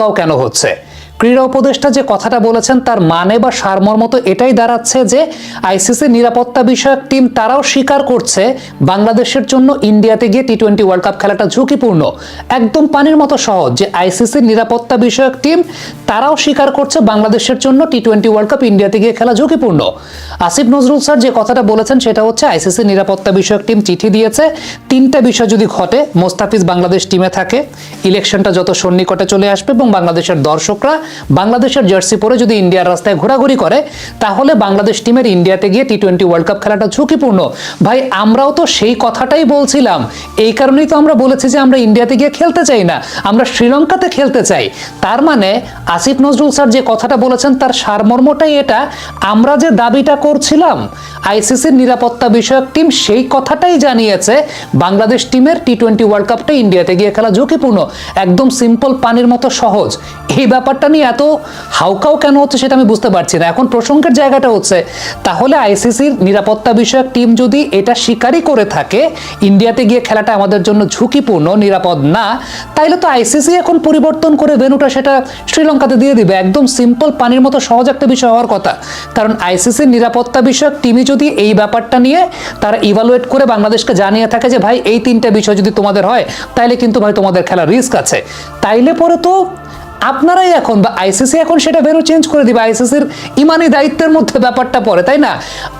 হাউকাউ কেন হচ্ছে? ক্রীড়া উপদেষ্টা যে কথাটা বলেছেন তার মানে বা সারমর্ম তো এটাই দাঁড়াচ্ছে যে আইসিসি নিরাপত্তা বিষয়ক টিম তারাও স্বীকার করছে বাংলাদেশের জন্য ইন্ডিয়াতে গিয়ে টি-20 ওয়ার্ল্ড কাপ খেলাটা ঝুঁকিপূর্ণ। একদম পানির মতো সহজ যে আইসিসির নিরাপত্তা বিষয়ক টিম তারাও স্বীকার করছে বাংলাদেশের জন্য টি-20 ওয়ার্ল্ড কাপ ইন্ডিয়াতে গিয়ে খেলা ঝুঁকিপূর্ণ। আসিফ নজরুল স্যার যে কথাটা বলেছেন সেটা হচ্ছে আইসিসি নিরাপত্তা বিষয়ক টিম চিঠি দিয়েছে, তিনটা বিষয় যদি ঘটে, মোস্তাফিজ বাংলাদেশ টিমে থাকে, ইলেকশনটা যত সন্নিকটে চলে আসবে এবং বাংলাদেশের দর্শকরা বাংলাদেশের জার্সি পরে যদি ইন্ডিয়ার রাস্তায় ঘোরাঘুরি করে, তাহলে বাংলাদেশ টিমের ইন্ডিয়াতে গিয়ে টি-20 ওয়ার্ল্ড কাপ খেলাটা ঝুঁকিপূর্ণ। ভাই আমরাও তো সেই কথাটাই বলছিলাম, এই কারণেই তো আমরা বলেছি যে আমরা ইন্ডিয়াতে গিয়ে খেলতে চাই না, আমরা শ্রীলঙ্কাতে খেলতে চাই। তার মানে আসিফ নজরুল স্যার যে কথাটা বলেছেন তার সারমর্মটাই এটা, আমরা যে দাবিটা করছিলাম আইসিসির নিরাপত্তা বিষয়ক টিম সেই কথাটাই জানিয়েছে বাংলাদেশ টিমের টি-20 ওয়ার্ল্ড কাপটা ইন্ডিয়াতে গিয়ে খেলা ঝুঁকিপূর্ণ। একদম সিম্পল, পানির মতো সহজ। এই ব্যাপারটা নিয়ে এত হাউকাউ কেন হচ্ছে সেটা আমি বুঝতে পারছি না। এখন প্রসঙ্গের জায়গাটা হচ্ছে, তাহলে আইসিসির নিরাপত্তা বিষয়ক টিম যদি এটা স্বীকারই করে থাকে ইন্ডিয়াতে গিয়ে খেলাটা আমাদের জন্য ঝুঁকিপূর্ণ, নিরাপদ না, তাইলে তো আইসিসি এখন পরিবর্তন করে ভেন্যুটা সেটা শ্রীলঙ্কাতে দিয়ে দিবে। একদম সিম্পল, পানির মতো সহজ একটা বিষয় হওয়ার কথা। কারণ আইসিসির নিরাপত্তা বিষয়ক টিমই যদি এই ব্যাপারটা নিয়ে তারা ইভালুয়েট করে বাংলাদেশকে জানিয়ে থাকে যে ভাই এই তিনটা বিষয় যদি তোমাদের হয় তাইলে কিন্তু ভাই তোমাদের খেলার রিস্ক আছে, তাইলে পরে তো আপনারাই এখন বা আইসিসি এখন সেটা ভেন্যু চেঞ্জ করে দিবে। আইসিসির ইমানি দায়িত্বের মধ্যে ব্যাপারটা পড়ে, তাই না?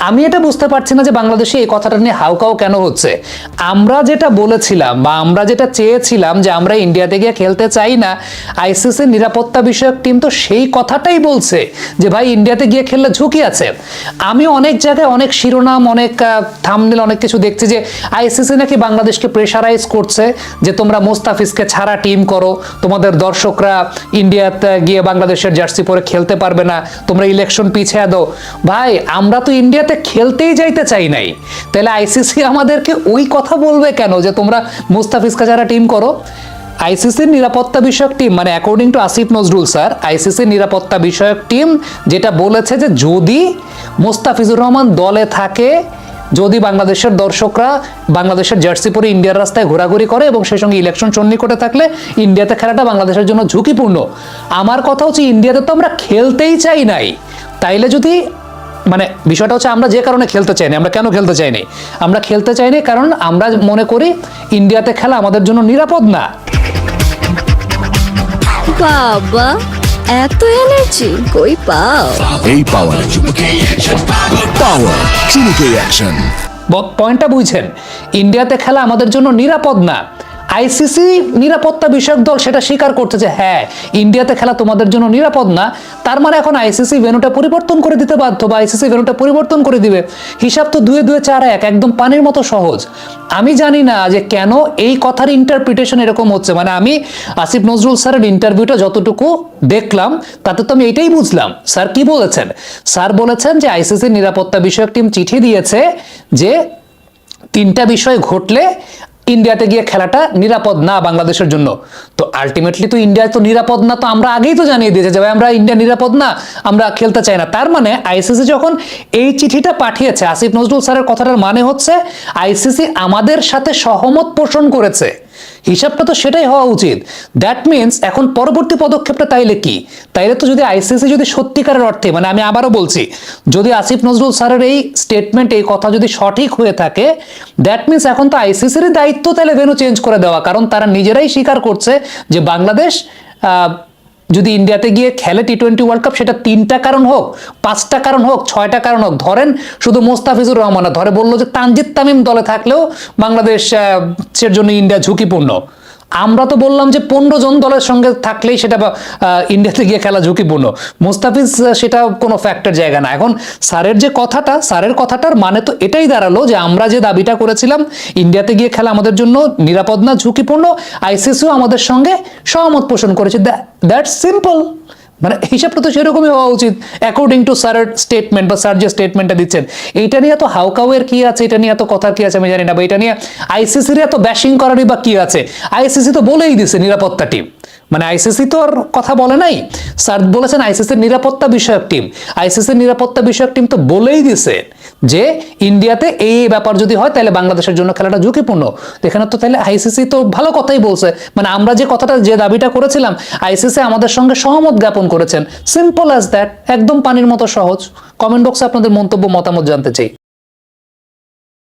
আমি এটা বুঝতে পারছি না যে বাংলাদেশে এই কথাটা নিয়ে হাউকাউ কেন হচ্ছে। আমরা যেটা বলেছিলাম বা আমরা যেটা চেয়েছিলাম যে আমরা ইন্ডিয়াতে গিয়ে খেলতে চাই না, আইসিসির নিরাপত্তা বিষয়ক টিম তো সেই কথাটাই বলছে যে ভাই ইন্ডিয়াতে গিয়ে খেললে ঝুঁকি আছে। আমি অনেক জায়গায় অনেক শিরোনাম, অনেক থাম্বনেল, অনেক কিছু দেখছি যে আইসিসি নাকি বাংলাদেশকে প্রেশারাইজ করছে যে তোমরা মোস্তাফিজকে ছাড়া টিম করো, তোমাদের দর্শকরা ইন্ডিয়াতে গিয়ে বাংলাদেশের জার্সি পরে খেলতে পারবে না, তোমরা ইলেকশন পিছিয়ে দাও। ভাই আমরা তো ইন্ডিয়াতে খেলতেই যাইতে চাই নাই, তাহলে আইসিসি আমাদেরকে ওই কথা বলবে কেন যে তোমরা মুস্তাফিজকে যারা টিম করো? আইসিসির নিরাপত্তা বিষয়ক টিম মানে according to Asif Nazrul sir, আইসিসির নিরাপত্তা বিষয়ক টিম যেটা বলেছে যে যদি মুস্তাফিজুর রহমান দলে থাকে, যদি বাংলাদেশের দর্শকরা বাংলাদেশের জার্সি পরে ইন্ডিয়ার রাস্তায় ঘোরাঘুরি করে এবং সেই সঙ্গে ইলেকশন সন্নিকটে থাকলে ইন্ডিয়াতে খেলাটা বাংলাদেশের জন্য ঝুঁকিপূর্ণ। আমার কথা হচ্ছে ইন্ডিয়াতে তো আমরা খেলতেই চাই নাই, তাইলে যদি মানে বিষয়টা হচ্ছে আমরা যে কারণে খেলতে চাইনি, আমরা কেন খেলতে চাইনি? আমরা খেলতে চাইনি কারণ আমরা মনে করি ইন্ডিয়াতে খেলা আমাদের জন্য নিরাপদ না। বাবা এত এনার্জি কই পাও? এই পাওয়ার চুমুকে অ্যাকশন। পয়েন্টটা বুঝছেন? ইন্ডিয়াতে খেলা আমাদের জন্য নিরাপদ না। আইসিসি নিরাপত্তা বিষয়ক দল সেটা স্বীকার করছে যে হ্যাঁ ইন্ডিয়াতে খেলা তোমাদের জন্য নিরাপদ না। তার মানে এখন আইসিসি ভেন্যুটা পরিবর্তন করে দিতে বাধ্য বা আইসিসি ভেন্যুটা পরিবর্তন করে দিবে। হিসাব তো 2-2-4-1, একদম পানির মতো সহজ। আমি জানি না যে কেন এই কথার ইন্টারপ্রিটেশন এরকম হচ্ছে। মানে আমি আসিফ নজরুল স্যারের ইন্টারভিউটা যতটুকু দেখলাম তাতে তো আমি এটাই বুঝলাম। স্যার কি বলেছেন? স্যার বলেছেন যে আইসিসির নিরাপত্তা বিষয়ক টিম চিঠি দিয়েছে যে তিনটা বিষয় ঘটলে ইন্ডিয়াতে গিয়ে খেলাটা নিরাপদ না বাংলাদেশের জন্য। তো আলটিমেটলি তো ইন্ডিয়া তো নিরাপদ না, তো আমরা আগেই তো জানিয়ে দিয়েছে যে ভাই আমরা ইন্ডিয়া নিরাপদ না, আমরা খেলতে চাই না। তার মানে আইসিসি যখন এই চিঠিটা পাঠিয়েছে, আসিফ নজরুল স্যারের কথাটার মানে হচ্ছে আইসিসি আমাদের সাথে সহমত পোষণ করেছে। হিসাবটা তো সেটাই হওয়া উচিত। দ্যাট মিনস এখন পরবর্তী পদক্ষেপটা তাইলে কি? তাইলে তো যদি আইসিসি যদি সত্যিকারের অর্থে, মানে আমি আবারও বলছি, যদি আসিফ নজরুল স্যারের এই স্টেটমেন্ট, এই কথা যদি সঠিক হয়ে থাকে, দ্যাট মিনস এখন তো আইসিসির দায়িত্ব তাহলে ভেন্যু চেঞ্জ করে দেওয়া। কারণ তারা নিজেরাই স্বীকার করছে যে বাংলাদেশ যদি ইন্ডিয়াতে গিয়ে খেলে টি-20 ওয়ার্ল্ড কাপ, সেটা 3টা কারণ হোক, 5টা কারণ হোক, 6টা কারণ হোক, ধরেন শুধু মোস্তাফিজুর রহমান না, ধরে বললো যে তানজিদ তামিম দলে থাকলেও বাংলাদেশের জন্য ইন্ডিয়া ঝুঁকিপূর্ণ। আমরা তো বললাম যে 15 জন দলের সঙ্গে থাকলেই সেটা ইন্ডিয়াতে গিয়ে খেলা ঝুঁকিপূর্ণ। মুস্তাফিজ সেটা কোনো ফ্যাক্টর জায়গা না। এখন স্যারের যে কথাটা, স্যারের কথাটার মানে তো এটাই দাঁড়ালো যে আমরা যে দাবিটা করেছিলাম ইন্ডিয়াতে গিয়ে খেলা আমাদের জন্য নিরাপদ না, ঝুঁকিপূর্ণ, আইসিসিও আমাদের সঙ্গে সহমত পোষণ করেছে। That's simple. মানে হিসাবটা তো সেরকমই হওয়া উচিত অ্যাকর্ডিং টু স্যারের স্টেটমেন্ট বা স্যার যে স্টেটমেন্টটা দিচ্ছেন। এইটা নিয়ে এত হাউকাউয়ের কি আছে, এটা নিয়ে এত কথার কি আছে আমি জানি না, বা এটা নিয়ে আইসিসির এত ব্যাশিং করারই বা কি আছে? আইসিসি তো বলেই দিছে নিরাপত্তা টিম, মানে আইসিসি তো আর কথা বলে নাই। স্যার বলেছেন আইসিসির নিরাপত্তা বিষয়ক টিম, আইসিসির নিরাপত্তা বিষয়ক টিম তো বলেই দিছে। যে ইন্ডিয়াতে এই ব্যাপার যদি হয় তাহলে বাংলাদেশের জন্য খেলাটা ঝুঁকিপূর্ণ। তো এখানে তো তাহলে আইসিসি তো ভালো কথাই বলছে, মানে আমরা যে দাবিটা করেছিলাম আইসিসি আমাদের সঙ্গে সহমত জ্ঞাপন করেছেন। সিম্পল অ্যাজ দ্যাট, একদম পানির মতো সহজ। কমেন্ট বক্সে আপনাদের মন্তব্য মতামত জানতে চাই।